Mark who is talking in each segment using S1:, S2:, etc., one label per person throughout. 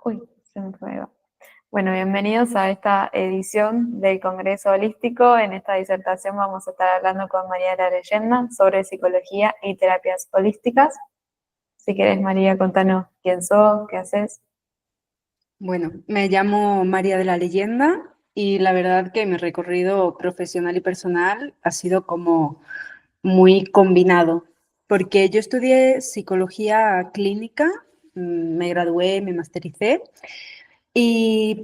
S1: Uy, se me fue. Bueno, bienvenidos a esta edición del Congreso Holístico. En esta disertación vamos a estar hablando con María de la Leyenda sobre psicología y terapias holísticas. Si querés, María, contanos quién sos, qué haces.
S2: Bueno, me llamo María de la Leyenda y la verdad que mi recorrido profesional y personal ha sido como muy combinado, porque yo estudié psicología clínica, me gradué, me mastericé,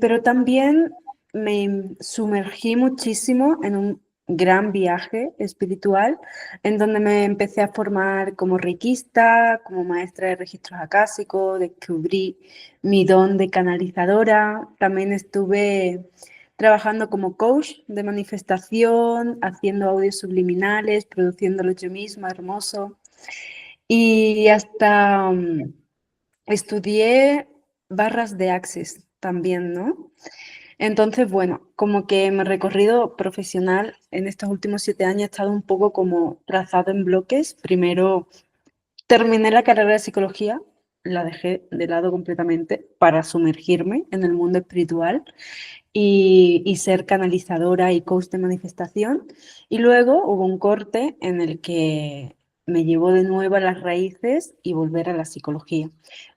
S2: pero también me sumergí muchísimo en un gran viaje espiritual en donde me empecé a formar como reikista, como maestra de registros acásicos, descubrí mi don de canalizadora, también estuve trabajando como coach de manifestación, haciendo audios subliminales, produciéndolos yo misma, hermoso. Y hasta estudié barras de Access también, ¿no? Entonces, bueno, como que mi recorrido profesional en estos últimos 7 años ha estado un poco como trazado en bloques. Primero terminé la carrera de psicología, la dejé de lado completamente para sumergirme en el mundo espiritual y ser canalizadora y coach de manifestación. Y luego hubo un corte en el que me llevó de nuevo a las raíces y volver a la psicología.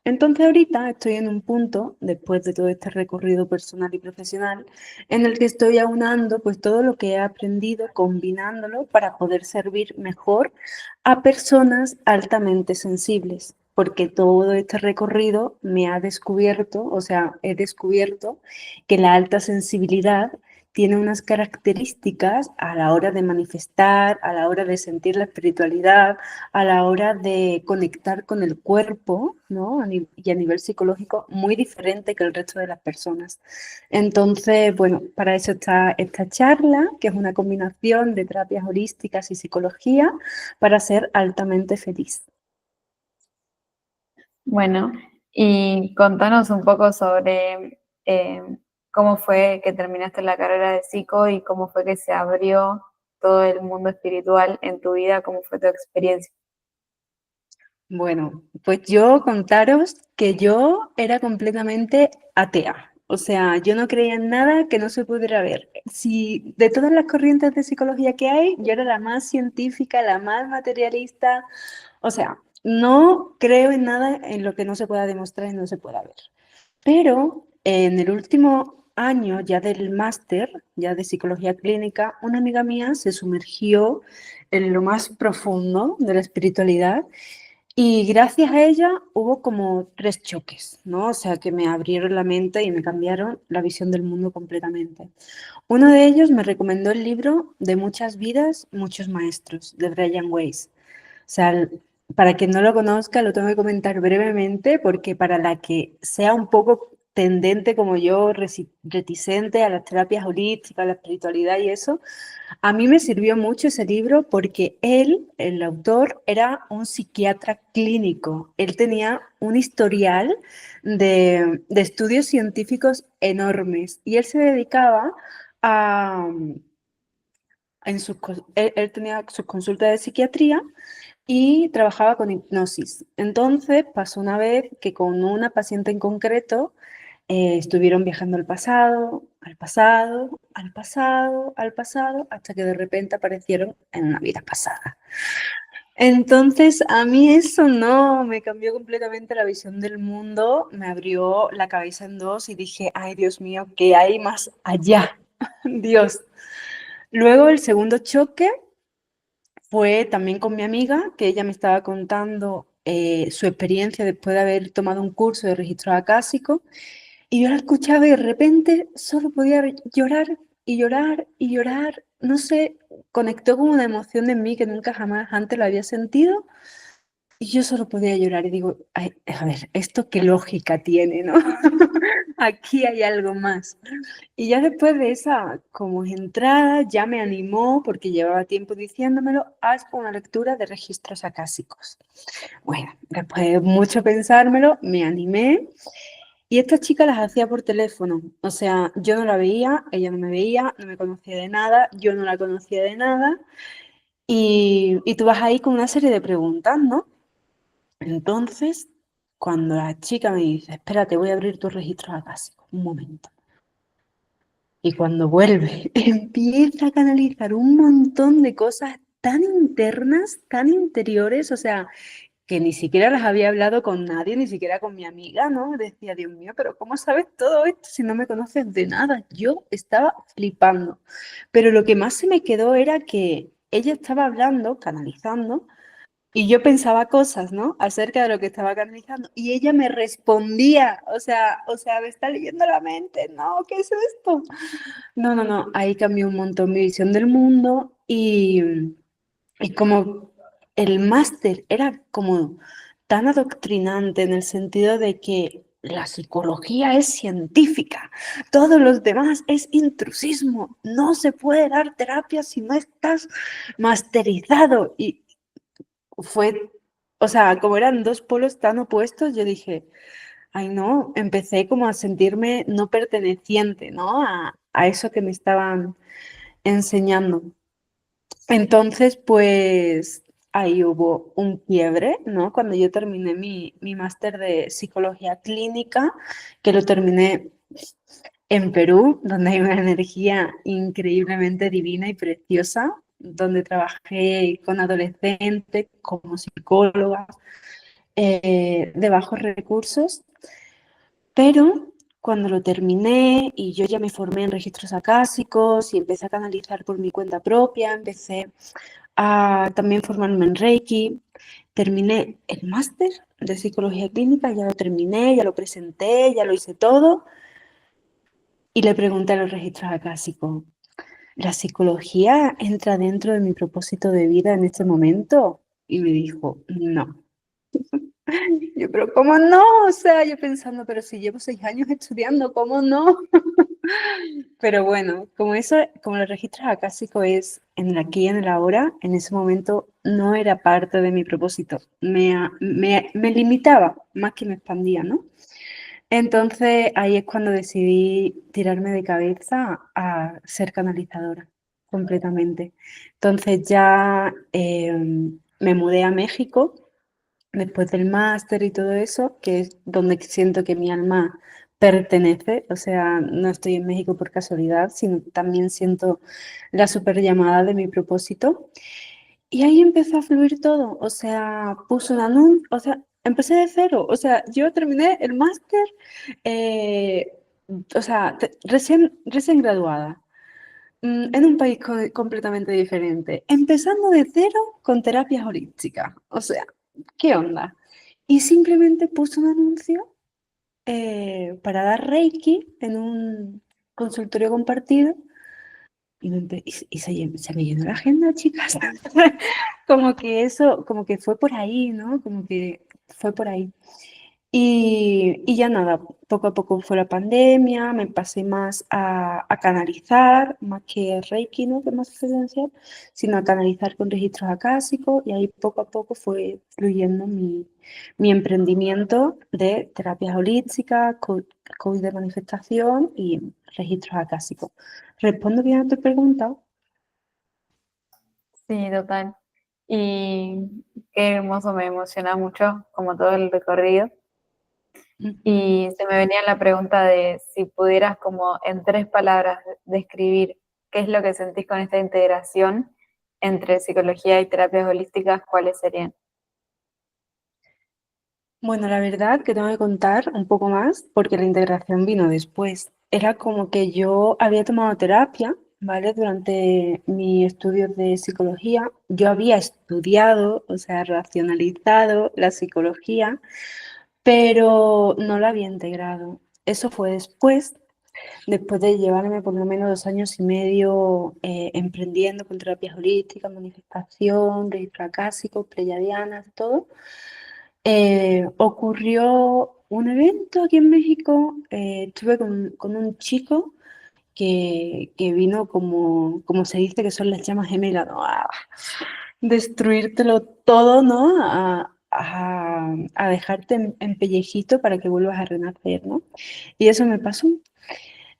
S2: Entonces ahorita estoy en un punto, después de todo este recorrido personal y profesional, en el que estoy aunando pues todo lo que he aprendido, combinándolo para poder servir mejor a personas altamente sensibles, porque todo este recorrido me ha descubierto, o sea, he descubierto que la alta sensibilidad tiene unas características a la hora de manifestar, a la hora de sentir la espiritualidad, a la hora de conectar con el cuerpo, ¿no? Y a nivel psicológico, muy diferente que el resto de las personas. Entonces, bueno, para eso está esta charla, que es una combinación de terapias holísticas y psicología para ser altamente feliz.
S1: Bueno, y contanos un poco sobre cómo fue que terminaste la carrera de psico y cómo fue que se abrió todo el mundo espiritual en tu vida, cómo fue tu experiencia.
S2: Bueno, pues yo contaros que yo era completamente atea. O sea, yo no creía en nada que no se pudiera ver. Si de todas las corrientes de psicología que hay, yo era la más científica, la más materialista. O sea, no creo en nada en lo que no se pueda demostrar y no se pueda ver. Pero en el último año ya del máster, ya de psicología clínica, una amiga mía se sumergió en lo más profundo de la espiritualidad y gracias a ella hubo como 3 choques, ¿no? O sea, que me abrieron la mente y me cambiaron la visión del mundo completamente. Uno de ellos me recomendó el libro De muchas vidas, muchos maestros, de Brian Weiss. O sea, para quien no lo conozca, lo tengo que comentar brevemente porque para la que sea un poco tendente como yo, reticente a las terapias holísticas, a la espiritualidad y eso, a mí me sirvió mucho ese libro porque él, el autor, era un psiquiatra clínico. Él tenía un historial de estudios científicos enormes y él se dedicaba a... él tenía sus consultas de psiquiatría y trabajaba con hipnosis. Entonces pasó una vez que con una paciente en concreto estuvieron viajando al pasado, al pasado, al pasado, al pasado, hasta que de repente aparecieron en una vida pasada. Entonces, a mí eso no me cambió completamente la visión del mundo, me abrió la cabeza en dos y dije, ay Dios mío, ¿qué hay más allá? Dios. Luego el segundo choque fue también con mi amiga, que ella me estaba contando su experiencia después de haber tomado un curso de registro acásico. Y yo la escuchaba y de repente solo podía llorar y llorar y llorar. No sé, conectó con una emoción en mí que nunca jamás antes la había sentido. Y yo solo podía llorar y digo, "Ay, a ver, ¿esto qué lógica tiene, no? Aquí hay algo más". Y ya después de esa como entrada ya me animó, porque llevaba tiempo diciéndomelo, haz una lectura de registros acásicos. Bueno, después de mucho pensármelo, me animé y esta chica las hacía por teléfono. O sea, yo no la veía, ella no me veía, no me conocía de nada, yo no la conocía de nada. Y tú vas ahí con una serie de preguntas, ¿no? Entonces, cuando la chica me dice, espérate, voy a abrir tus registros acásicos, un momento. Y cuando vuelve, empieza a canalizar un montón de cosas tan internas, tan interiores, o sea, que ni siquiera las había hablado con nadie, ni siquiera con mi amiga, ¿no? Decía, Dios mío, pero ¿cómo sabes todo esto si no me conoces de nada? Yo estaba flipando. Pero lo que más se me quedó era que ella estaba hablando, canalizando, y yo pensaba cosas, ¿no? Acerca de lo que estaba canalizando, y ella me respondía, me está leyendo la mente, ¿no? ¿Qué es esto? No, no, no, ahí cambió un montón mi visión del mundo y como el máster era como tan adoctrinante en el sentido de que la psicología es científica, todos los demás es intrusismo, no se puede dar terapia si no estás masterizado. Y fue, o sea, como eran dos polos tan opuestos, yo dije, ay no, empecé como a sentirme no perteneciente, ¿no? A eso que me estaban enseñando. Entonces, pues ahí hubo un quiebre, ¿no? Cuando yo terminé mi máster de psicología clínica, que lo terminé en Perú, donde hay una energía increíblemente divina y preciosa, donde trabajé con adolescentes como psicóloga de bajos recursos, pero cuando lo terminé y yo ya me formé en registros acásicos y empecé a canalizar por mi cuenta propia, empecé a también formarme en Reiki. Terminé el máster de psicología clínica, ya lo terminé, ya lo presenté, ya lo hice todo. Y le pregunté a los registros acásicos, ¿la psicología entra dentro de mi propósito de vida en este momento? Y me dijo, no. Yo, pero ¿cómo no? O sea, yo pensando, pero si llevo 6 años estudiando, ¿cómo no? Pero bueno, como eso, como los registros acásicos es en el aquí y en el ahora, en ese momento no era parte de mi propósito. Me limitaba más que me expandía, ¿no? Entonces ahí es cuando decidí tirarme de cabeza a ser canalizadora completamente. Entonces ya me mudé a México después del máster y todo eso, que es donde siento que mi alma pertenece, o sea, no estoy en México por casualidad, sino que también siento la super llamada de mi propósito. Y ahí empezó a fluir todo, o sea, puse un anuncio, o sea, empecé de cero, o sea, yo terminé el máster, eh, o sea, recién graduada, en un país completamente diferente, empezando de cero con terapias holísticas, o sea, ¿qué onda? Y simplemente puse un anuncio para dar Reiki en un consultorio compartido se me llenó la agenda, chicas. Como que eso, como que fue por ahí, ¿no? Como que fue por ahí. Y ya nada, poco a poco fue la pandemia, me pasé más a canalizar, más que Reiki, ¿no? Que más frecuencial, sino a canalizar con registros acásicos y ahí poco a poco fue fluyendo mi emprendimiento de terapias holísticas, coach de manifestación y registros acásicos. ¿Respondo bien a tu pregunta?
S1: Sí, total. Y qué hermoso, me emociona mucho, como todo el recorrido.
S2: Ujú.
S1: Y se me venía la pregunta de si pudieras como en 3 palabras describir qué es lo que sentís con esta integración entre psicología y terapias holísticas, ¿cuáles serían?
S2: Bueno, la verdad que tengo que contar un poco más porque la integración vino después. Era como que yo había tomado terapia, ¿vale? Durante mi estudio de psicología. Yo había estudiado, o sea, racionalizado la psicología, pero no la había integrado. Eso fue después de llevarme por lo menos 2 años y medio emprendiendo con terapias holísticas, manifestación, registro acásico, pleyadianas, todo. Ocurrió un evento aquí en México, estuve con un chico que vino como se dice que son las llamas gemelas, ¿no? A destruírtelo todo, ¿no? A dejarte en pellejito para que vuelvas a renacer, ¿no? Y eso me pasó.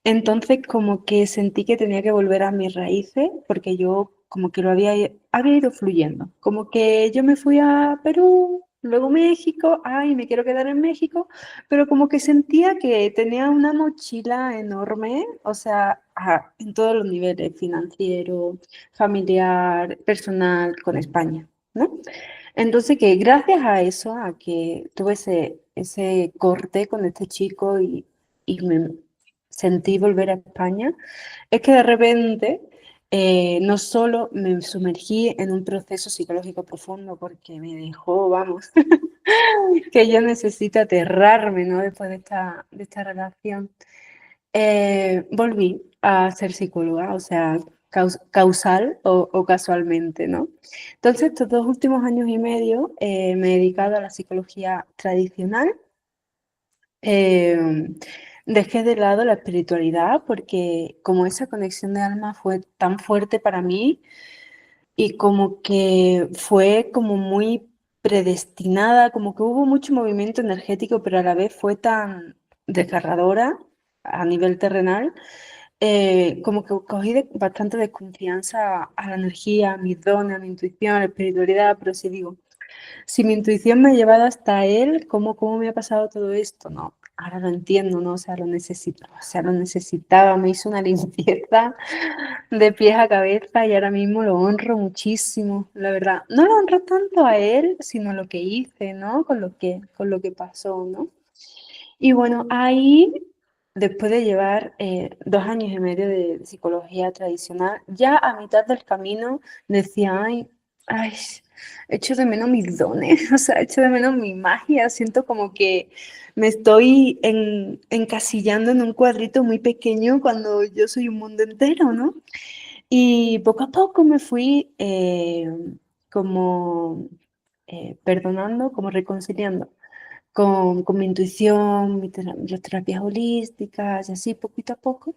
S2: Entonces como que sentí que tenía que volver a mis raíces porque yo como que había ido fluyendo. Como que yo me fui a Perú, luego México, ay, me quiero quedar en México, pero como que sentía que tenía una mochila enorme, o sea, en todos los niveles, financiero, familiar, personal, con España, ¿no? Entonces que gracias a eso, a que tuve ese corte con este chico y me sentí volver a España, es que de repente no solo me sumergí en un proceso psicológico profundo porque me dejó, vamos, que yo necesito aterrarme, ¿no? Después de esta relación. Volví a ser psicóloga, o sea, causal o casualmente, ¿no? Entonces, estos 2 últimos años y medio me he dedicado a la psicología tradicional. Eh, Dejé de lado la espiritualidad porque como esa conexión de alma fue tan fuerte para mí y como que fue como muy predestinada, como que hubo mucho movimiento energético, pero a la vez fue tan desgarradora a nivel terrenal, como que cogí bastante desconfianza a la energía, a mis dones, a mi intuición, a la espiritualidad, pero sí digo, si mi intuición me ha llevado hasta él, ¿cómo me ha pasado todo esto? No, ahora lo entiendo, ¿no? O sea, lo necesito, o sea, lo necesitaba, me hizo una limpieza de pies a cabeza y ahora mismo lo honro muchísimo, la verdad. No lo honro tanto a él, sino lo que hice, ¿no? Con lo que pasó, ¿no? Y bueno, ahí, después de llevar 2 años y medio de psicología tradicional, ya a mitad del camino decía, ay, echo de menos mis dones, o sea, echo de menos mi magia, siento como que me estoy encasillando en un cuadrito muy pequeño cuando yo soy un mundo entero, ¿no? Y poco a poco me fui como perdonando, como reconciliando con mi intuición, las terapias holísticas y así poquito a poco.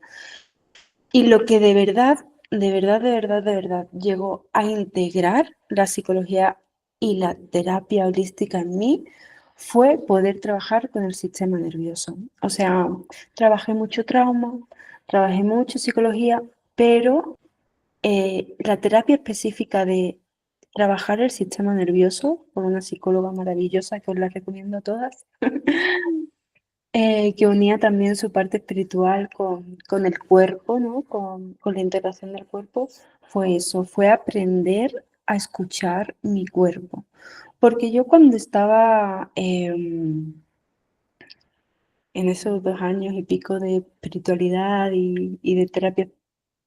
S2: Y lo que de verdad, de verdad, de verdad, de verdad llegó a integrar la psicología y la terapia holística en mí fue poder trabajar con el sistema nervioso. O sea, trabajé mucho trauma, trabajé mucho psicología, pero la terapia específica de trabajar el sistema nervioso con una psicóloga maravillosa que os la recomiendo a todas, que unía también su parte espiritual con el cuerpo, ¿no? Con la integración del cuerpo, fue eso, fue aprender a escuchar mi cuerpo. Porque yo cuando estaba en esos 2 años y pico de espiritualidad y de terapias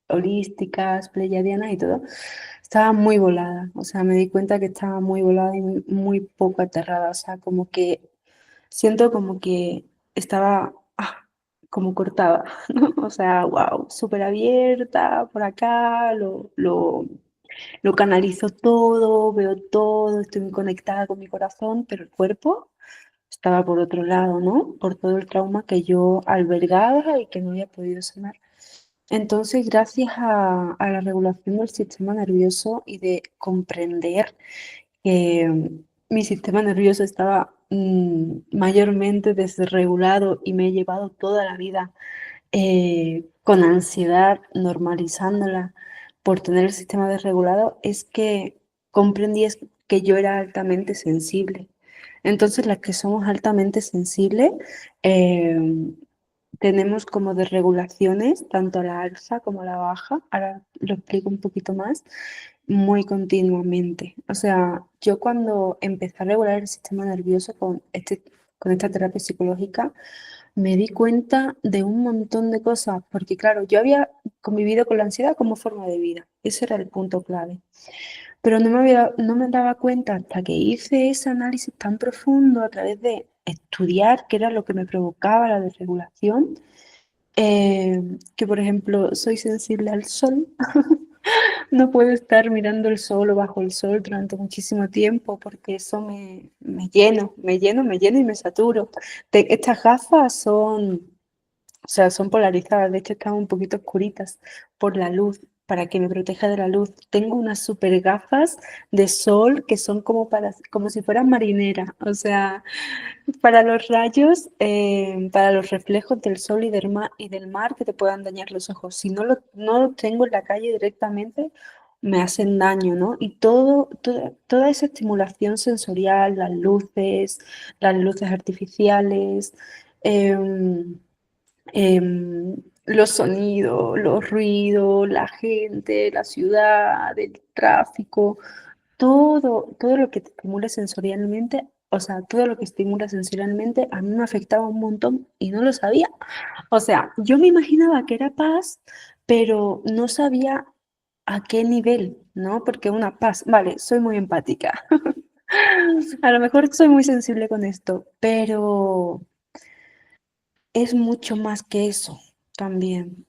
S2: holísticas, pleyadianas y todo, estaba muy volada. O sea, me di cuenta que estaba muy volada y muy poco aterrada. O sea, como que siento como que estaba como cortada, ¿no? O sea, wow, súper abierta por acá, lo canalizo todo, veo todo, estoy muy conectada con mi corazón, pero el cuerpo estaba por otro lado, ¿no? Por todo el trauma que yo albergaba y que no había podido sanar. Entonces, gracias a la regulación del sistema nervioso y de comprender que mi sistema nervioso estaba mayormente desregulado y me he llevado toda la vida con ansiedad, normalizándola por tener el sistema desregulado, es que comprendí que yo era altamente sensible. Entonces, las que somos altamente sensibles, eh, tenemos como desregulaciones, tanto a la alza como a la baja, ahora lo explico un poquito más, muy continuamente. O sea, yo cuando empecé a regular el sistema nervioso con esta terapia psicológica, me di cuenta de un montón de cosas, porque claro, yo había convivido con la ansiedad como forma de vida, ese era el punto clave. Pero no me daba cuenta hasta que hice ese análisis tan profundo a través de estudiar qué era lo que me provocaba la desregulación, que por ejemplo soy sensible al sol. No puedo estar mirando el sol o bajo el sol durante muchísimo tiempo porque eso me lleno y me saturo. Estas gafas o sea, son polarizadas, de hecho están un poquito oscuritas por la luz, para que me proteja de la luz. Tengo unas super gafas de sol que son como si fueran marineras, o sea, para los rayos, para los reflejos del sol y del mar que te puedan dañar los ojos. Si no los tengo en la calle directamente, me hacen daño, ¿no? Y toda esa estimulación sensorial, las luces artificiales, em, los sonidos, los ruidos, la gente, la ciudad, el tráfico, todo lo que te estimula sensorialmente, o sea, todo lo que estimula sensorialmente a mí me afectaba un montón y no lo sabía. O sea, yo me imaginaba que era paz, pero no sabía a qué nivel, ¿no? Porque una paz, vale, soy muy empática. A lo mejor soy muy sensible con esto, pero es mucho más que eso también.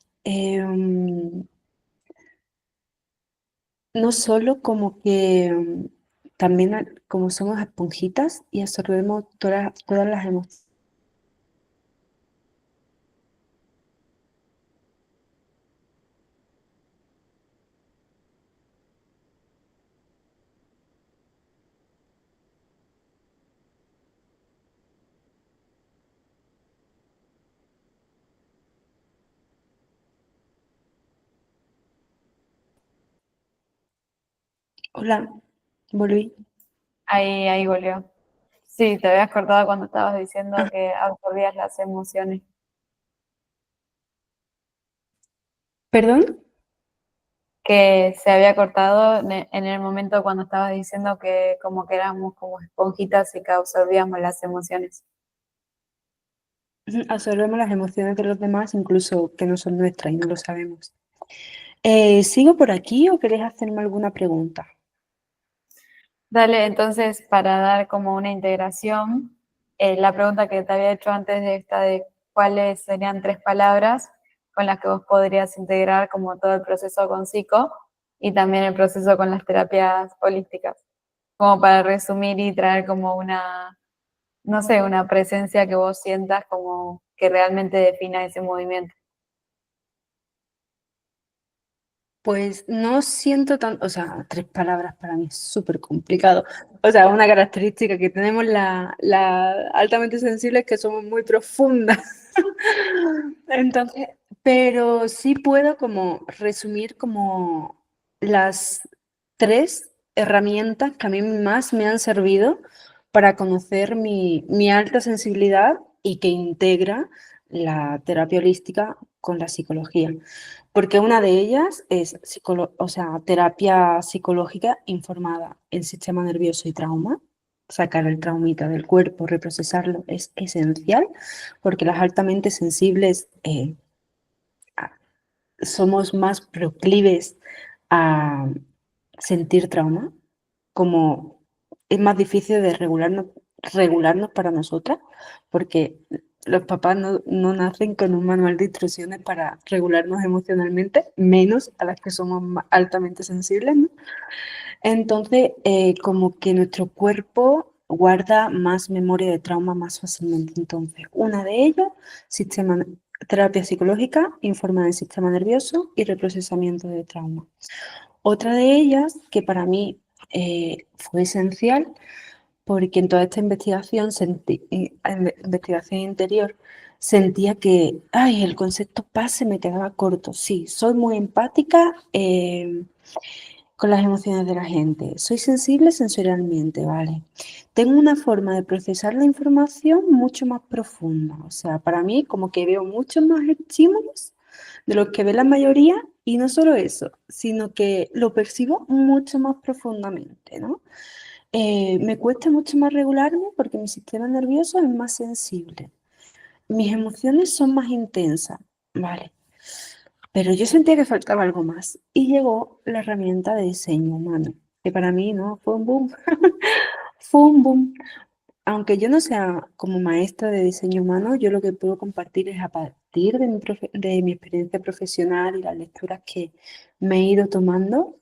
S2: No solo como que también como somos esponjitas y absorbemos todas las emociones. Hola, volví.
S1: Ahí volvió. Sí, te habías cortado cuando estabas diciendo
S2: Ah,
S1: que absorbías las emociones.
S2: ¿perdón?
S1: Que se había cortado en el momento cuando estabas diciendo que como que éramos como esponjitas y que absorbíamos las emociones.
S2: Absorbemos las emociones de los demás, incluso que no son nuestras y no lo sabemos. ¿Sigo por aquí o queréis hacerme alguna pregunta?
S1: Dale, entonces, para dar como una integración, la pregunta que te había hecho antes de esta de cuáles serían tres palabras con las que vos podrías integrar como todo el proceso con psico y también el proceso con las terapias holísticas, como para resumir y traer como una, no sé, una presencia que vos sientas como que realmente defina ese movimiento.
S2: Pues no siento tan, o sea, tres palabras para mí es súper complicado. O sea, una característica que tenemos la altamente sensibles es que somos muy profundas. Entonces, pero sí puedo como resumir como las tres herramientas que a mí más me han servido para conocer mi alta sensibilidad y que integra la terapia holística con la psicología. Porque una de ellas es o sea, terapia psicológica informada en sistema nervioso y trauma. Sacar el traumita del cuerpo, reprocesarlo es esencial porque las altamente sensibles somos más proclives a sentir trauma, como es más difícil de regularnos para nosotras, porque los papás no nacen con un manual de instrucciones para regularnos emocionalmente, menos a las que somos altamente sensibles, ¿no? Entonces, como que nuestro cuerpo guarda más memoria de trauma más fácilmente. Entonces, una de ellas, sistema, terapia psicológica, informa del sistema nervioso y reprocesamiento de trauma. Otra de ellas, que para mí fue esencial, porque en toda esta investigación, investigación interior, sentía que, ay, el concepto paz se me quedaba corto. Sí, soy muy empática, con las emociones de la gente. Soy sensible sensorialmente, ¿vale? Tengo una forma de procesar la información mucho más profunda. O sea, para mí como que veo muchos más estímulos de los que ve la mayoría y no solo eso, sino que lo percibo mucho más profundamente, ¿no? Me cuesta mucho más regularme porque mi sistema nervioso es más sensible. Mis emociones son más intensas, ¿vale? Pero yo sentía que faltaba algo más y llegó la herramienta de diseño humano, que para mí no fue un boom, fue un boom. Aunque yo no sea como maestra de diseño humano, yo lo que puedo compartir es a partir de mi experiencia profesional y las lecturas que me he ido tomando.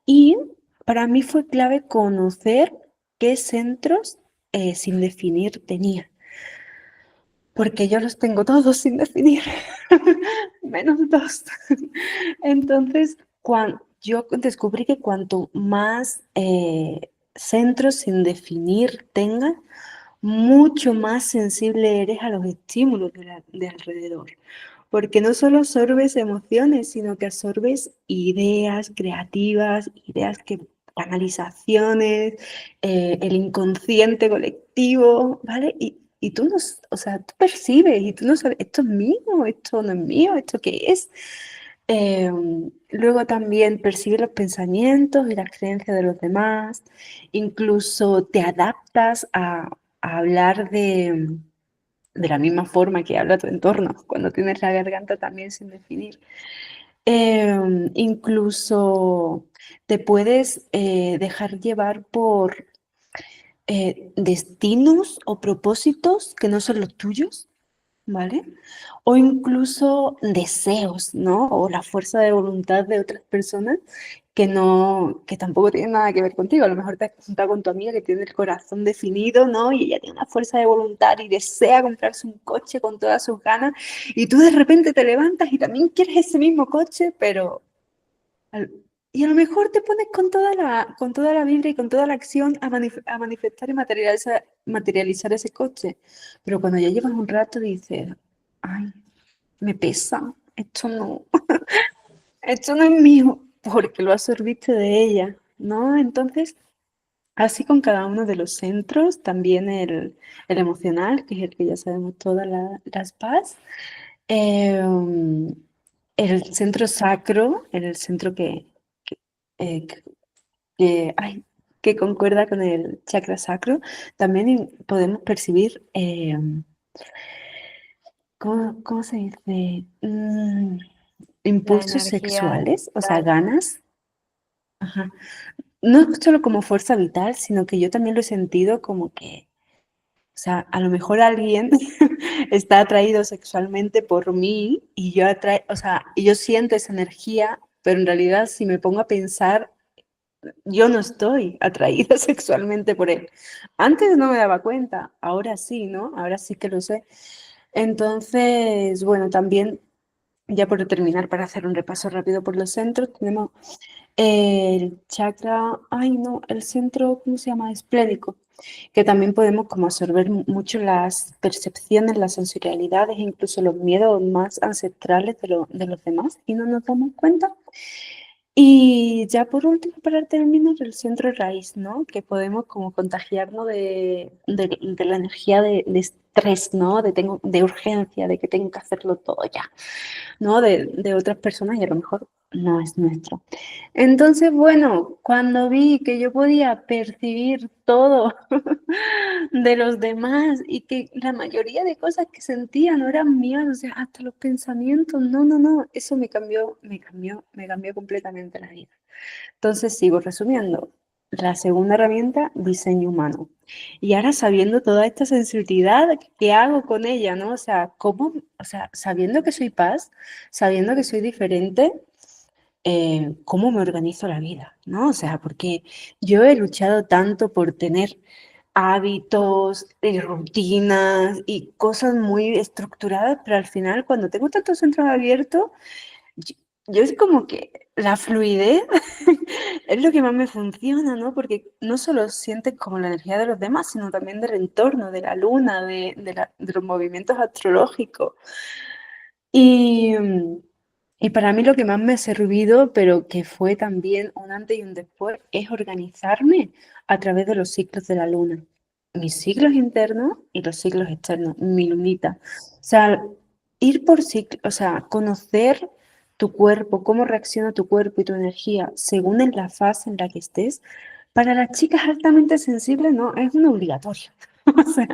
S2: Y para mí fue clave conocer qué centros sin definir tenía, porque yo los tengo todos sin definir, menos dos. Entonces, yo descubrí que cuanto más centros sin definir tengas, mucho más sensible eres a los estímulos de alrededor. porque no solo absorbes emociones, sino que absorbes ideas creativas, ideas que canalizaciones, el inconsciente colectivo, ¿vale? Y tú no, o sea, tú percibes y tú no sabes, esto es mío, esto no es mío, esto qué es. Eh, Luego también percibes los pensamientos y las creencias de los demás, incluso te adaptas a hablar de la misma forma que habla tu entorno, cuando tienes la garganta también sin definir. Incluso te puedes dejar llevar por destinos o propósitos que no son los tuyos, ¿vale? O incluso deseos, ¿no? O la fuerza de voluntad de otras personas que no, que tampoco tienen nada que ver contigo. A lo mejor te has juntado con tu amiga que tiene el corazón definido, ¿no? Y ella tiene una fuerza de voluntad y desea comprarse un coche con todas sus ganas y tú de repente te levantas y también quieres ese mismo coche, pero al- y a lo mejor te pones con toda la vibra y con toda la acción a manifestar y materializar ese coche. Pero cuando ya llevas un rato dices, ay, me pesa, esto no es mío, porque lo absorbiste de ella, ¿no? Entonces, así con cada uno de los centros, también el emocional, que es el que ya sabemos todas las PAS, el centro sacro, el centro eh, ay, que concuerda con el chakra sacro, también podemos percibir, ¿cómo se dice?
S1: La
S2: Impulsos
S1: energía
S2: sexuales, o sea,
S1: vital.
S2: ganas. Ajá. No es solo como fuerza vital, sino que yo también lo he sentido como que, o sea, a lo mejor alguien está atraído sexualmente por mí y o sea, y yo siento esa energía, pero en realidad si me pongo a pensar, yo no estoy atraída sexualmente por él. Antes no me daba cuenta, ahora sí, ¿no? Ahora sí que lo sé. Entonces, bueno, también, ya por terminar, para hacer un repaso rápido por los centros, tenemos el chakra, ay no, el centro, ¿cómo se llama? Esplénico, que también podemos como absorber mucho las percepciones, las sensorialidades e incluso los miedos más ancestrales de los demás y no nos damos cuenta. Y ya por último, para terminar, el centro raíz, ¿no? Que podemos como contagiarnos de la energía de estrés, ¿no? De urgencia, de que tengo que hacerlo todo ya, ¿no? De otras personas y a lo mejor no es nuestro. Entonces, bueno, cuando vi que yo podía percibir todo de los demás y que la mayoría de cosas que sentía no eran mías, o sea, hasta los pensamientos, no, no, no, eso me cambió completamente la vida. Entonces, sigo resumiendo. La segunda herramienta, diseño humano. Y ahora sabiendo toda esta sensibilidad, ¿qué hago con ella, no? O sea, ¿cómo, o sea, sabiendo que soy paz, sabiendo que soy diferente, cómo me organizo la vida, ¿no? O sea, porque yo he luchado tanto por tener hábitos y rutinas y cosas muy estructuradas, pero al final cuando tengo tantos centros abiertos, yo, yo es como que la fluidez es lo que más me funciona, ¿no? Porque no solo sientes como la energía de los demás, sino también del entorno, de la luna, de los movimientos astrológicos. Y, y para mí lo que más me ha servido, pero que fue también un antes y un después, es organizarme a través de los ciclos de la luna. Mis ciclos internos y los ciclos externos, mi lunita. O sea, ir por ciclos, o sea, conocer tu cuerpo, cómo reacciona tu cuerpo y tu energía según en la fase en la que estés. Para las chicas altamente sensibles, no, es una obligatoria. O sea,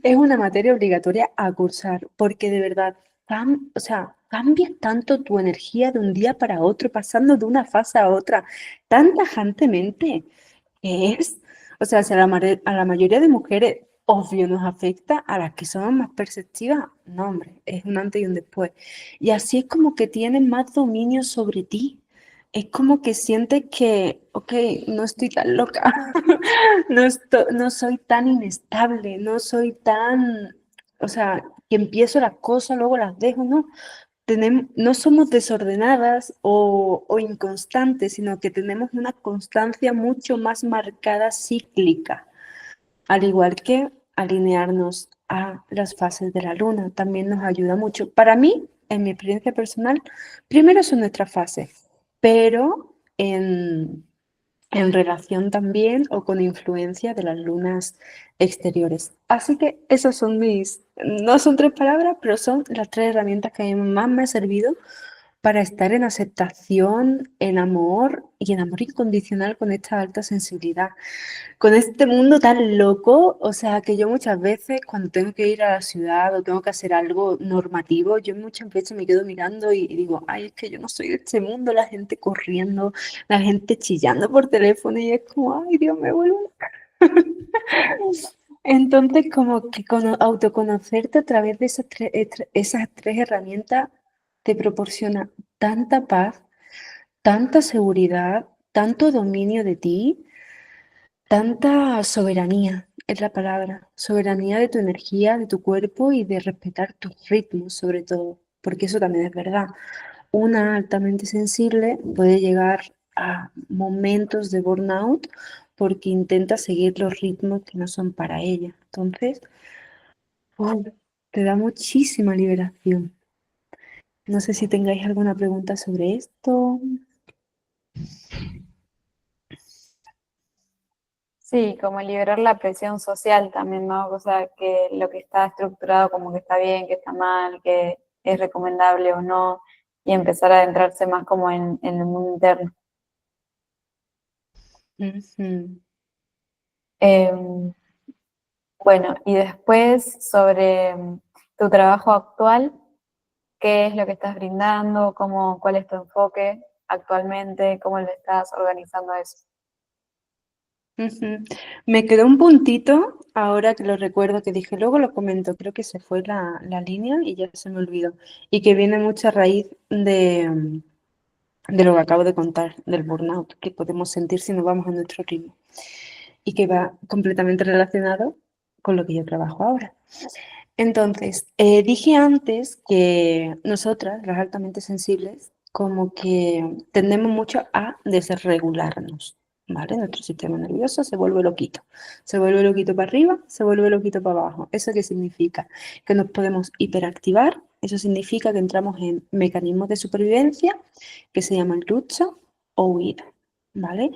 S2: es una materia obligatoria a cursar, porque de verdad, o sea, cambia tanto tu energía de un día para otro, pasando de una fase a otra, tan tajantemente que es, o sea, si a la mayoría de mujeres, obvio, nos afecta, a las que somos más perceptivas, no, hombre, es un antes y un después. Y así es como que tienes más dominio sobre ti. Es como que sientes que, ok, no estoy tan loca, no soy tan inestable, no soy tan, o sea, que empiezo las cosas, luego las dejo, ¿no? No somos desordenadas o inconstantes, sino que tenemos una constancia mucho más marcada cíclica, al igual que alinearnos a las fases de la luna, también nos ayuda mucho. Para mí, en mi experiencia personal, primero son nuestras fases, pero en relación también o con influencia de las lunas exteriores. Así que esas son no son tres palabras, pero son las tres herramientas que a mí más me ha servido para estar en aceptación, en amor incondicional con esta alta sensibilidad, con este mundo tan loco. O sea, que yo muchas veces cuando tengo que ir a la ciudad o tengo que hacer algo normativo, yo muchas veces me quedo mirando y digo, ay, es que yo no soy de este mundo, la gente corriendo, la gente chillando por teléfono y es como, ay, Dios, me vuelvo loca. Entonces, como que autoconocerte a través de esas tres herramientas te proporciona tanta paz, tanta seguridad, tanto dominio de ti, tanta soberanía, es la palabra, soberanía de tu energía, de tu cuerpo y de respetar tus ritmos sobre todo, porque eso también es verdad. Una altamente sensible puede llegar a momentos de burnout porque intenta seguir los ritmos que no son para ella. Entonces, te da muchísima liberación. No sé si tengáis alguna pregunta sobre esto.
S1: Sí, como liberar la presión social también, ¿no? O sea, que lo que está estructurado como que está bien, que está mal, que es recomendable o no, y empezar a adentrarse más como en el mundo interno.
S2: Ujú.
S1: Em, bueno, y después sobre tu trabajo actual, ¿qué es lo que estás brindando? ¿Cómo, cuál es tu enfoque actualmente? ¿Cómo lo estás organizando eso?
S2: Ujú. Me quedó un puntito, ahora que lo recuerdo, que dije, luego lo comento, creo que se fue la línea y ya se me olvidó. Y que viene mucha raíz de lo que acabo de contar, del burnout, que podemos sentir si no vamos a nuestro ritmo. Y que va completamente relacionado con lo que yo trabajo ahora. Entonces, dije antes que nosotras, las altamente sensibles, como que tendemos mucho a desregularnos, ¿vale? Nuestro sistema nervioso se vuelve loquito. Se vuelve loquito para arriba, se vuelve loquito para abajo. ¿Eso qué significa? Que nos podemos hiperactivar. Eso significa que entramos en mecanismos de supervivencia que se llaman lucha o huida, ¿vale?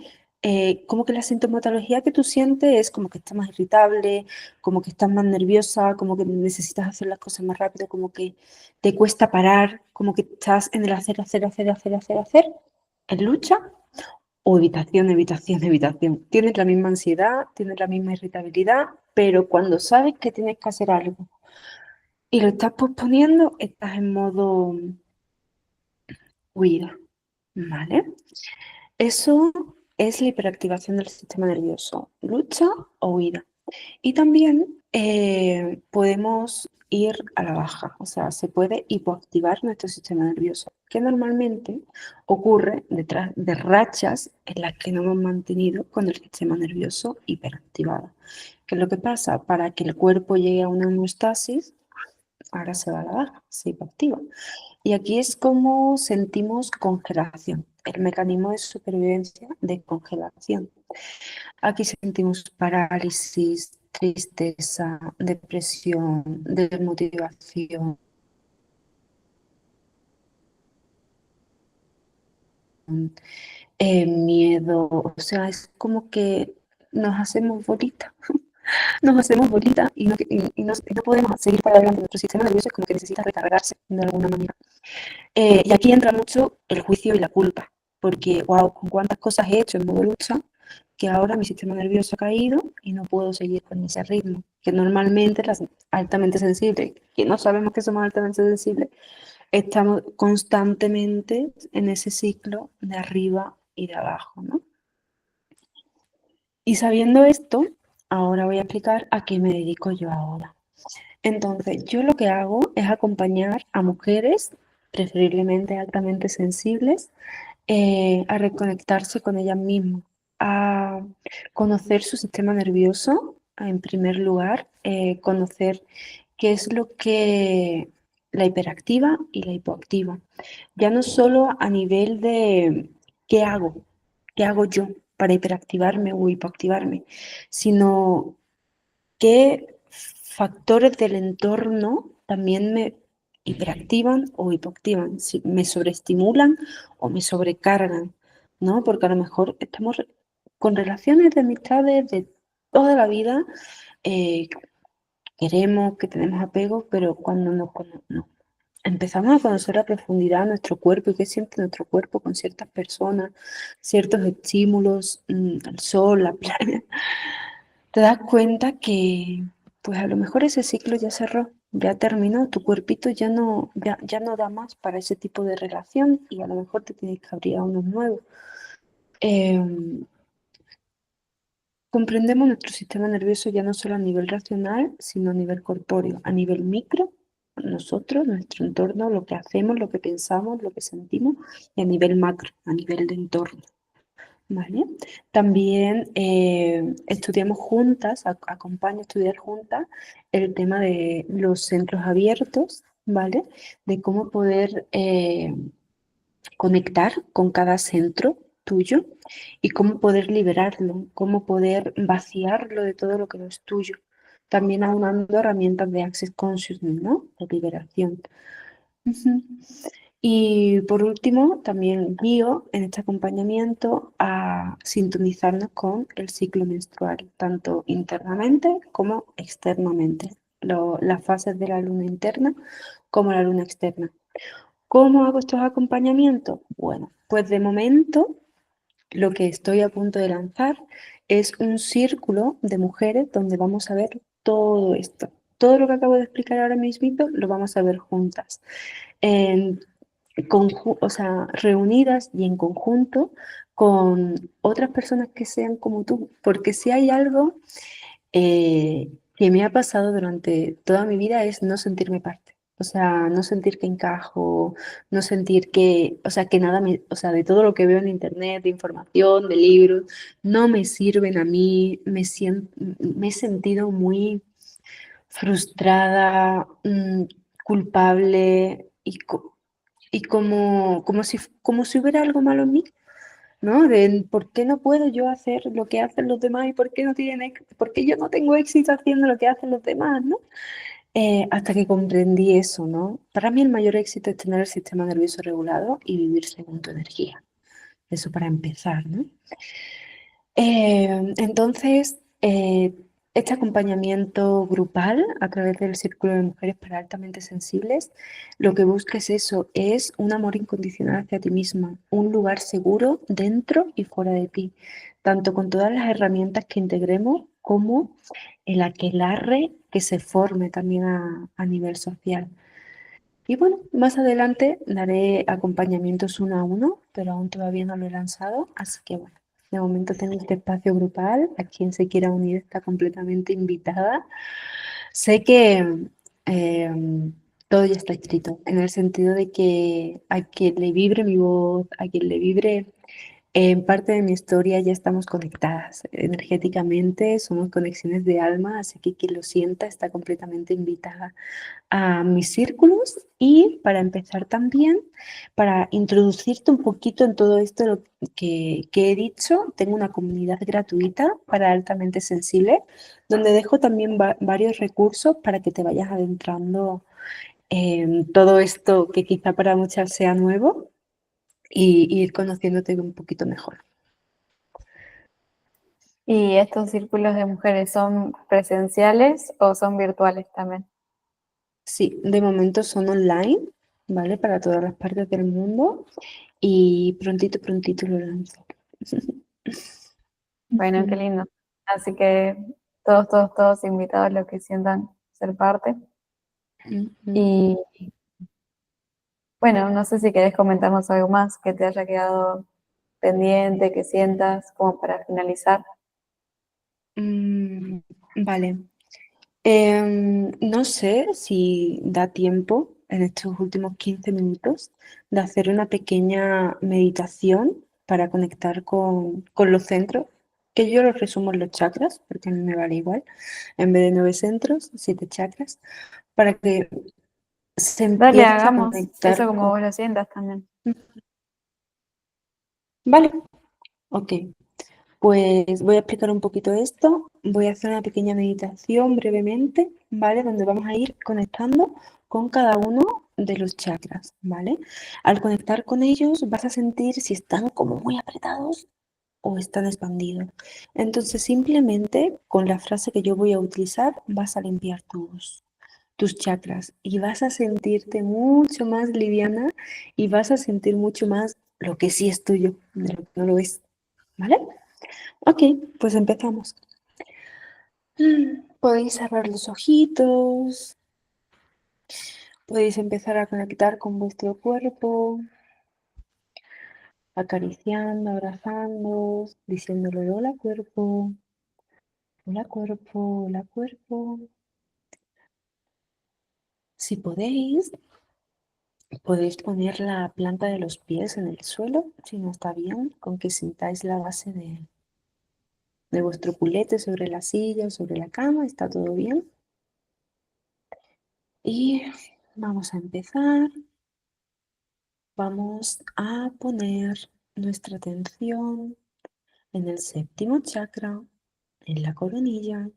S2: Como que la sintomatología que tú sientes es como que estás más irritable, como que estás más nerviosa, como que necesitas hacer las cosas más rápido, como que te cuesta parar, como que estás en el hacer, hacer, hacer, hacer, hacer, hacer, en lucha o evitación, evitación, evitación. Tienes la misma ansiedad, tienes la misma irritabilidad, pero cuando sabes que tienes que hacer algo y lo estás posponiendo, estás en modo huida, ¿vale? Eso es la hiperactivación del sistema nervioso, lucha o huida. Y también podemos ir a la baja, o sea, se puede hipoactivar nuestro sistema nervioso, que normalmente ocurre detrás de rachas en las que no hemos mantenido con el sistema nervioso hiperactivado. ¿Qué es lo que pasa? Para que el cuerpo llegue a una homeostasis, ahora se va a la baja, se hipoactiva. Y aquí es como sentimos congelación, el mecanismo de supervivencia de congelación. Aquí sentimos parálisis, tristeza, depresión, desmotivación, miedo. O sea, es como que nos hacemos bolita, nos hacemos bolita y no podemos seguir para adelante. Nuestro sistema nervioso es como que necesita recargarse de alguna manera. Y aquí entra mucho el juicio y la culpa, porque, wow, con cuántas cosas he hecho en modo lucha, que ahora mi sistema nervioso ha caído y no puedo seguir con ese ritmo, que normalmente las altamente sensibles, que no sabemos que somos altamente sensibles, estamos constantemente en ese ciclo de arriba y de abajo, ¿no? Y sabiendo esto, ahora voy a explicar a qué me dedico yo ahora. Entonces, yo lo que hago es acompañar a mujeres, preferiblemente altamente sensibles, a reconectarse con ellas mismas, a conocer su sistema nervioso, en primer lugar, conocer qué es lo que la hiperactiva y la hipoactiva. Ya no solo a nivel de qué hago yo para hiperactivarme o hipoactivarme, sino qué factores del entorno también me hiperactivan o hipoactivan, si me sobreestimulan o me sobrecargan, ¿no? Porque a lo mejor estamos con relaciones de amistades de toda la vida, eh, queremos, que tenemos apego, pero cuando nos empezamos a conocer a profundidad nuestro cuerpo y qué siente nuestro cuerpo con ciertas personas, ciertos estímulos, el sol, la playa, te das cuenta que pues a lo mejor ese ciclo ya cerró, ya terminó, tu cuerpito ya no da más para ese tipo de relación y a lo mejor te tienes que abrir a uno nuevo. Em, Comprendemos nuestro sistema nervioso ya no solo a nivel racional, sino a nivel corpóreo, a nivel micro, nosotros, nuestro entorno, lo que hacemos, lo que pensamos, lo que sentimos, y a nivel macro, a nivel de entorno. ¿Vale? También estudiamos juntas, acompaño a estudiar juntas el tema de los centros abiertos, ¿vale? De cómo poder conectar con cada centro tuyo y cómo poder liberarlo, cómo poder vaciarlo de todo lo que no es tuyo. También aunando herramientas de Access Consciousness, ¿no? De liberación. Ujú. Y por último, también guío en este acompañamiento a sintonizarnos con el ciclo menstrual, tanto internamente como externamente, las fases de la luna interna como la luna externa. ¿Cómo hago estos acompañamientos? Bueno, pues de momento lo que estoy a punto de lanzar es un círculo de mujeres donde vamos a ver todo esto. Todo lo que acabo de explicar ahora mismo lo vamos a ver juntas, en o sea, reunidas y en conjunto con otras personas que sean como tú, porque si hay algo que me ha pasado durante toda mi vida es no sentirme parte. O sea, no sentir que encajo, no sentir que, o sea, que nada me, o sea, de todo lo que veo en internet, de información, de libros, no me sirven a mí, me he sentido muy frustrada, culpable y como si hubiera algo malo en mí, ¿no? De por qué no puedo yo hacer lo que hacen los demás y por qué no por qué yo no tengo éxito haciendo lo que hacen los demás, ¿no? Hasta que comprendí eso, ¿no? Para mí el mayor éxito es tener el sistema nervioso regulado y vivir según tu energía. Eso para empezar, ¿no? Entonces, este acompañamiento grupal a través del Círculo de Mujeres para Altamente Sensibles, lo que busca es eso, es un amor incondicional hacia ti misma, un lugar seguro dentro y fuera de ti, tanto con todas las herramientas que integremos como el aquelarre que se forme también a nivel social. Y bueno, más adelante daré acompañamientos uno a uno, pero aún todavía no lo he lanzado, así que bueno, de momento tengo este espacio grupal, a quien se quiera unir está completamente invitada. Sé que eh, todo ya está escrito, en el sentido de que a quien le vibre mi voz, a quien le vibre en parte de mi historia ya estamos conectadas energéticamente, somos conexiones de alma, así que quien lo sienta está completamente invitada a mis círculos y para empezar también, para introducirte un poquito en todo esto que he dicho, tengo una comunidad gratuita para altamente sensible, donde dejo también varios recursos para que te vayas adentrando en todo esto que quizá para muchas sea nuevo y ir conociéndote un poquito mejor.
S1: ¿Y estos círculos de mujeres son presenciales o son virtuales también?
S2: Sí, de momento son online, ¿vale? Para todas las partes del mundo y prontito lo lanzo.
S1: Bueno, qué
S2: Ujú,
S1: lindo. Así que todos invitados los que sientan ser parte.
S2: ujú.
S1: Y bueno, no sé si querés comentarnos algo más que te haya quedado pendiente, que sientas, como para finalizar.
S2: Mm, vale. No sé si da tiempo en estos últimos 15 minutos de hacer una pequeña meditación para conectar con los centros, que yo los resumo en los chakras, porque a mí me vale igual, en vez de 9 centros, 7 chakras, para que se
S1: Dale,
S2: empieces a
S1: hagamos eso
S2: conectar
S1: como
S2: con...
S1: vos lo sientas también.
S2: Vale, ok. Pues voy a explicar un poquito esto. Voy a hacer una pequeña meditación brevemente, ¿vale? Donde vamos a ir conectando con cada uno de los chakras, ¿vale? Al conectar con ellos vas a sentir si están como muy apretados o están expandidos. Entonces simplemente con la frase que yo voy a utilizar vas a limpiar tus chakras y vas a sentirte mucho más liviana y vas a sentir mucho más lo que sí es tuyo de lo que no lo es, ¿vale? Ok, pues empezamos. Podéis cerrar los ojitos, podéis empezar a conectar con vuestro cuerpo, acariciando, abrazando, diciéndole hola cuerpo, hola cuerpo, hola cuerpo. Si podéis poner la planta de los pies en el suelo, si no está bien, con que sintáis la base de vuestro culete sobre la silla o sobre la cama, está todo bien. Y vamos a empezar. Vamos a poner nuestra atención en el séptimo chakra, en la coronilla.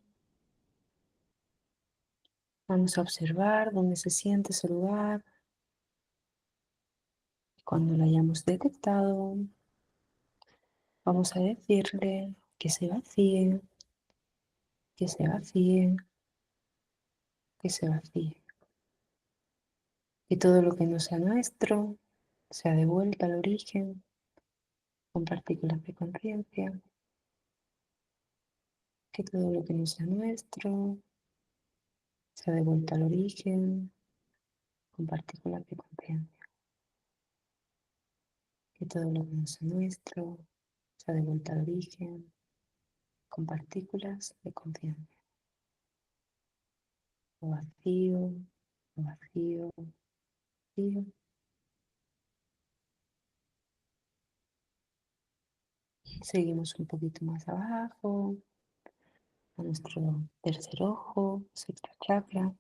S2: Vamos a observar dónde se siente ese lugar. Cuando lo hayamos detectado, vamos a decirle que se vacíe, que se vacíe, que se vacíe. Que todo lo que no sea nuestro sea devuelto al origen con partículas de conciencia. Que todo lo que no sea nuestro sea devuelto al origen con partículas de conciencia. Que todo lo que no sea nuestro sea devuelto al origen con partículas de conciencia. Lo vacío, lo vacío, vacío. Seguimos un poquito más abajo, a nuestro tercer ojo, sexto chakra,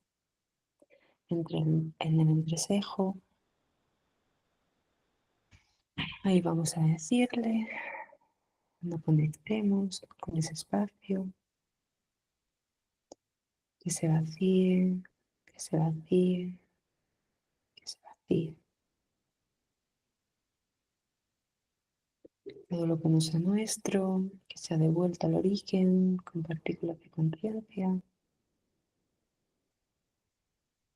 S2: en el entrecejo. Ahí vamos a decirle, cuando conectemos con ese espacio, que se vacíe, que se vacíe, que se vacíe. Todo lo que no sea nuestro, que sea devuelto al origen con partículas de conciencia.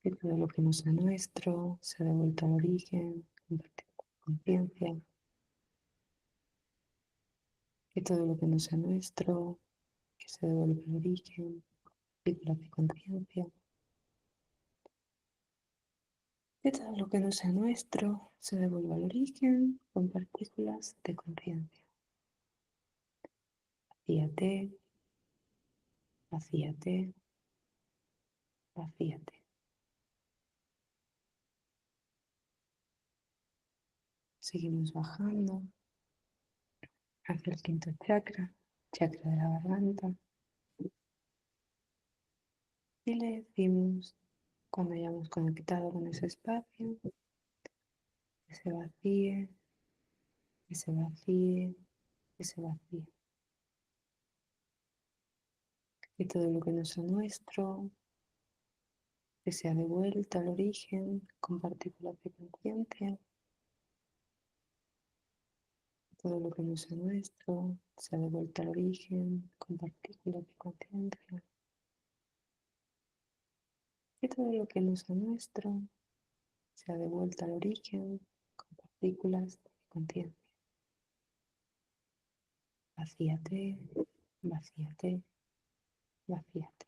S2: Que todo lo que no sea nuestro sea devuelto al origen con partículas de conciencia. Que todo lo que no sea nuestro, que se devuelva al origen, partículas de conciencia. Que todo lo que no sea nuestro se devuelva al origen con partículas de conciencia. Vacíate, vacíate, vacíate. Seguimos bajando hacia el quinto chakra, chakra de la garganta. Y le decimos, cuando hayamos conectado con ese espacio, que se vacíe, que se vacíe, que se vacíe. Que todo lo que no sea nuestro, que sea devuelto al origen con partículas de conciencia. Todo lo que no sea nuestro sea devuelto al origen con partículas de conciencia. Que todo lo que no sea nuestro sea devuelto al origen con partículas de conciencia. Vacíate, vacíate, vacíate.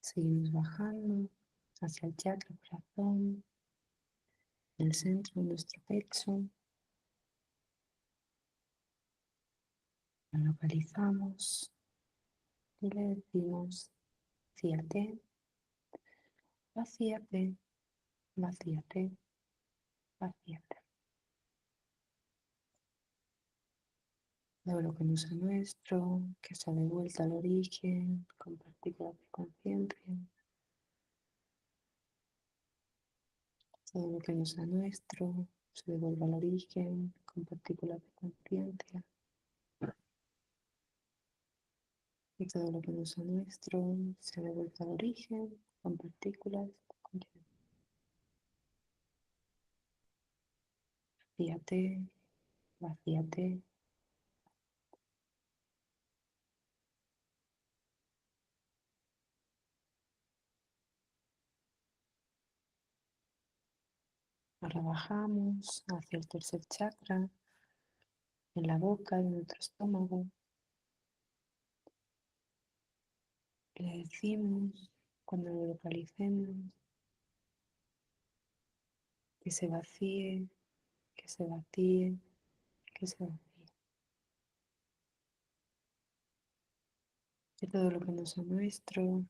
S2: Seguimos bajando hacia el chakra corazón, el centro de nuestro pecho. Lo localizamos y le decimos, vacíate, vacíate, vacíate, vacíate. Todo lo que no sea nuestro, que sea de vuelta al origen, con partículas de conciencia. Todo lo que no sea nuestro, se devuelva al origen, con partículas de conciencia. Y todo lo que no sea nuestro se ha devuelto al origen, con partículas, con vacíate, vacíate. Ahora bajamos hacia el tercer chakra, en la boca, en nuestro estómago. Le decimos, cuando lo localicemos, que se vacíe, que se vacíe, que se vacíe. Que todo lo que no sea nuestro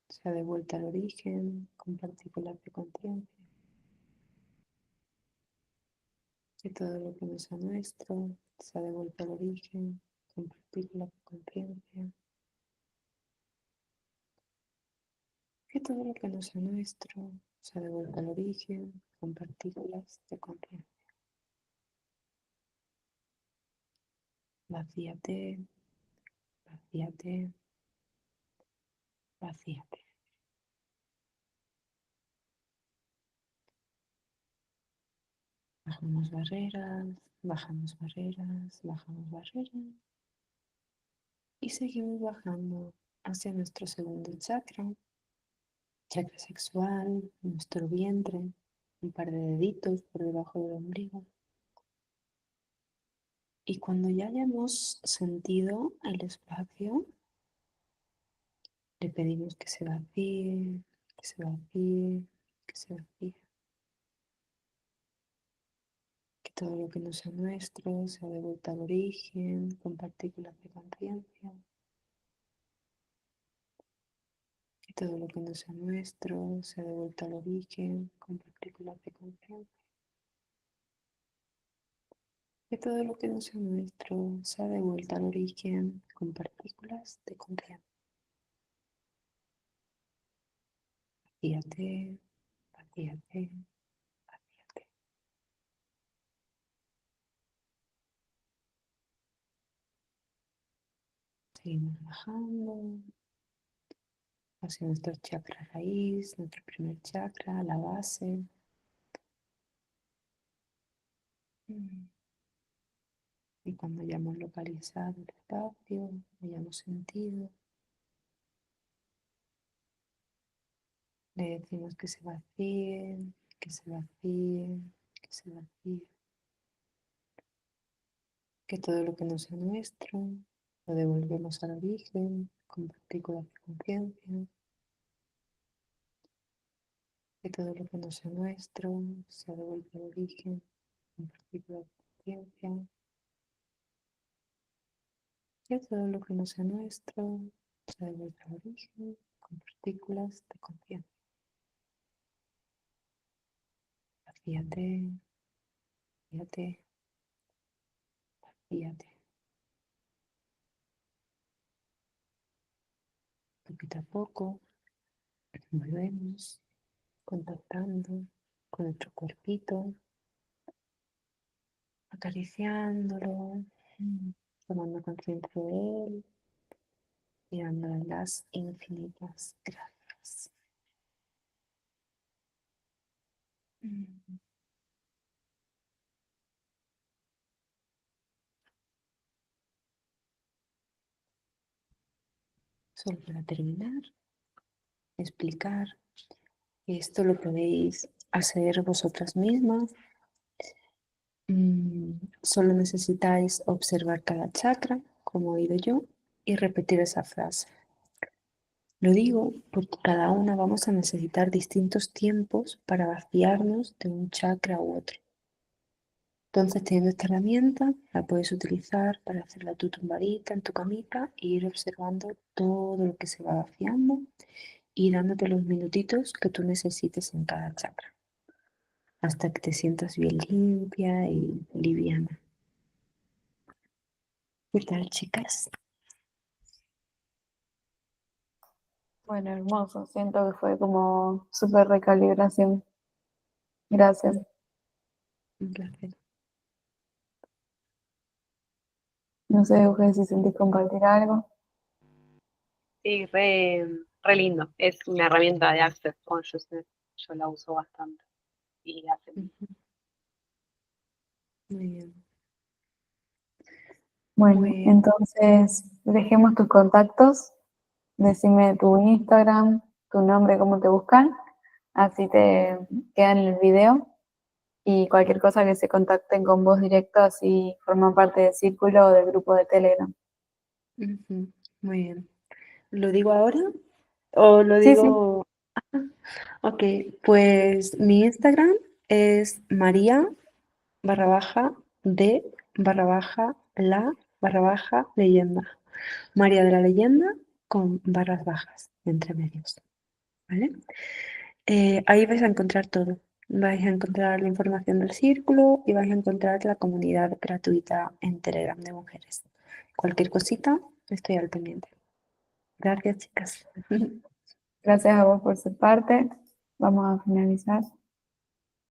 S2: se ha devuelto al origen con partículas de conciencia. Que todo lo que no sea nuestro se ha devuelto al origen con partículas de conciencia. Que todo lo que no sea nuestro se ha devuelto al origen con partículas de conciencia. Vacíate, vacíate, vacíate. Bajamos barreras, bajamos barreras, bajamos barreras. Y seguimos bajando hacia nuestro segundo chakra, chakra sexual, nuestro vientre, un par de deditos por debajo del ombligo. Y cuando ya hayamos sentido el espacio, le pedimos que se vacíe, que se vacíe, que se vacíe. Que todo lo que no sea nuestro sea de vuelta al origen, con partículas de conciencia. Que todo lo que no sea nuestro sea de vuelta al origen, con partículas de conciencia. Que todo lo que no sea nuestro sea de vuelta al origen, con partículas de conciencia. Vacíate, vacíate, vacíate. Seguimos bajando hacia nuestro chakra raíz, nuestro primer chakra, la base. Y cuando hayamos localizado el espacio, hayamos sentido, le decimos que se vacíe, que se vacíe, que se vacíe. Que todo lo que no sea nuestro lo devolvemos al origen con partículas de conciencia. Que todo lo que no sea nuestro se devuelve al origen con partículas de conciencia. Que todo lo que no sea nuestro se devuelve al origen con partículas de conciencia. Vacíate, vacíate, vacíate. Poquito a poco volvemos contactando con nuestro cuerpito, acariciándolo, tomando conciencia de él y dándole las infinitas gracias. Solo para terminar, explicar que esto lo podéis hacer vosotras mismas. Solo necesitáis observar cada chakra, como he oído yo, y repetir esa frase. Lo digo porque cada una vamos a necesitar distintos tiempos para vaciarnos de un chakra u otro. Entonces, teniendo esta herramienta, la puedes utilizar para hacerla tu tumbadita en tu camita e ir observando todo lo que se va vaciando y dándote los minutitos que tú necesites en cada chakra, hasta que te sientas bien limpia y liviana. ¿Qué tal, chicas?
S1: Bueno, hermoso. Siento que fue como súper recalibración. Gracias.
S2: Un placer.
S1: No sé, Euge, si sentís compartir algo.
S3: Sí, re lindo. Es una herramienta de Access Consciousness. Yo la uso bastante. Y hace.
S2: Ujú. Muy bien.
S1: Bueno,
S2: Muy bien.
S1: entonces dejemos tus contactos, decime tu Instagram, tu nombre, cómo te buscan, así te queda en el video y cualquier cosa que se contacten con vos directo, así forman parte del círculo o del grupo de Telegram.
S2: Ujú. Muy bien. ¿Lo digo ahora o lo
S1: Sí, sí,
S2: digo? Ok, pues mi Instagram es María barra baja de barra baja la barra baja leyenda. María de la leyenda con barras bajas entre medios. ¿Vale? Ahí vais a encontrar todo. Vais a encontrar la información del círculo y vais a encontrar la comunidad gratuita en Telegram de mujeres. Cualquier cosita, estoy al pendiente. Gracias, chicas.
S1: gracias a vos por ser parte. Vamos a finalizar.